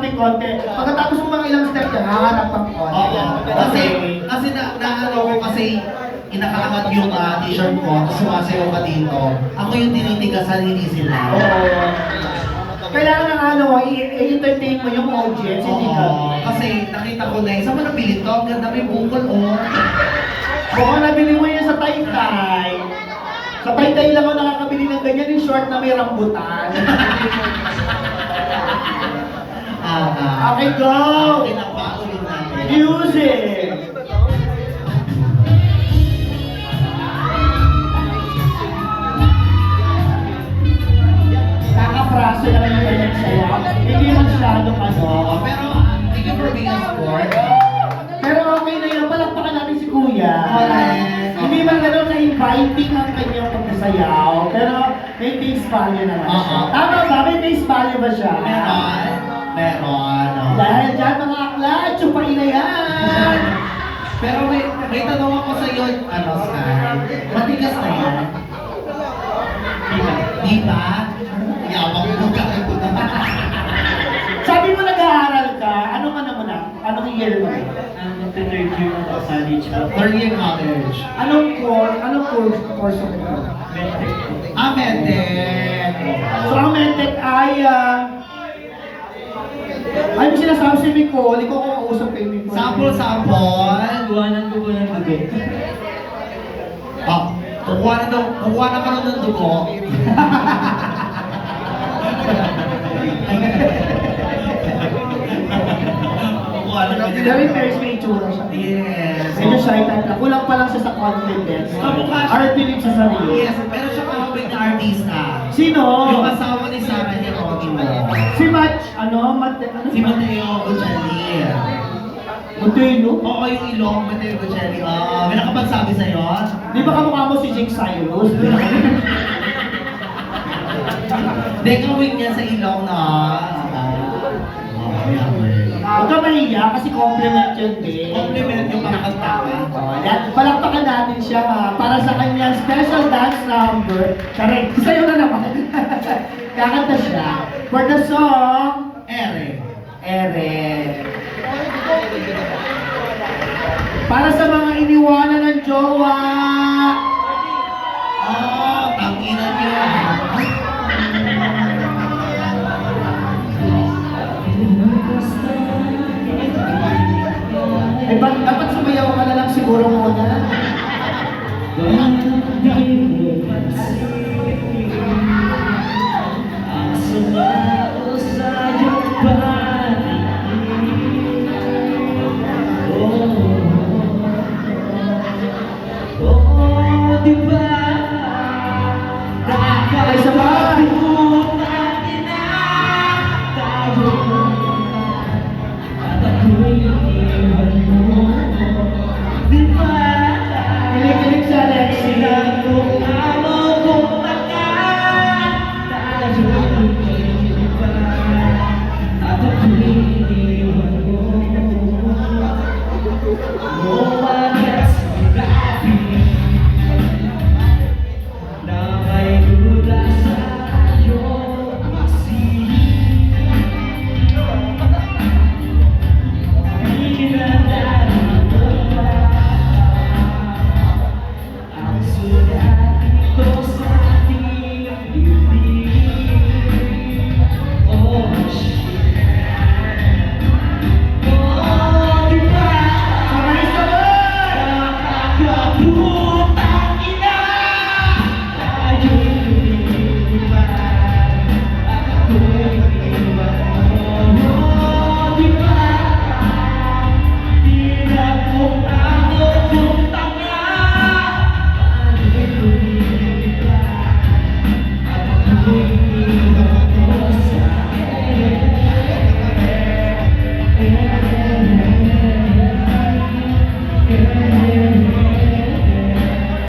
natin konti. Pagkatapos ng mga ilang step yan, hahanap ng konti. Oo. Kasi naano ko kasi inakaangat yung t-shirt ko, tapos sumasayaw ka dito. Ako yung tinitigasan, hindi sila. Oo. Kailangan ng ano, i-entertain mo yung audience, hindi ka. Oo. Kasi nakita ko na yun. Saan mo nabili to? Ang ganda may bukol, oh. Baka nabili mo yun sa Taytay. Sa Taytay lang ako nakakabili ng ganyan, yung short na may rambutan. Okay, go! Pinapaulit natin. Music! Kaka-praso lang yung ganyan sa'yo. Hindi masyadong ano. Pero, thank you for being a sport. Pero okay na yun, palakpakan natin si Kuya. Correct. Hindi man gano'n na-inviting ang kanyang pagkasayaw, pero may face value naman siya. Tama ba? May face value ba siya? Meron. Dahil dyan mga akla, tsupain na yan! Pero may tanong ako sa iyo, Sky. Matigas na yan? Di ba? Yabang mo ka. Sabi mo nag-aaral ka, anong ano mo na? Anong year mo? Third year na ako sa college. Third year college. Anong course mo? Medtech. Medtech. So ang medtech ay, ay mo sinasabi si Nicole, ikaw kung mausap kay Nicole. Sample. Iwanan ko po ng dugo. Kukuha na ka ng dugo. Very first may itsura siya. Yes. Medyo shy type lang. Kulang pa lang siya sa confidence. Kamukha siya. Art believe sa sarili. Yes, pero siya kahapin na artista. Sino? Yung asawa ni Sarah Herogi mo. Si Match, ano? Si Mateo Guccelli. Mateo? Oo, yung ilong, Mateo Guccelli. May nakapagsabi sa'yo? Di ba kamukha mo si Jake Cyrus? Hindi, gawin niya sa ilong na. Huwag ka mahiya kasi compliment yun din. Compliment yung pakakantaka. Yan, palakpakan natin siya para sa kanyang special dance number. Correct, sa'yo na naman. Kakanta siya. For the song, Ere. Ere. Para sa mga iniwanan ng jowa. Tanginan niyo. Eh, dapat sumayaw ka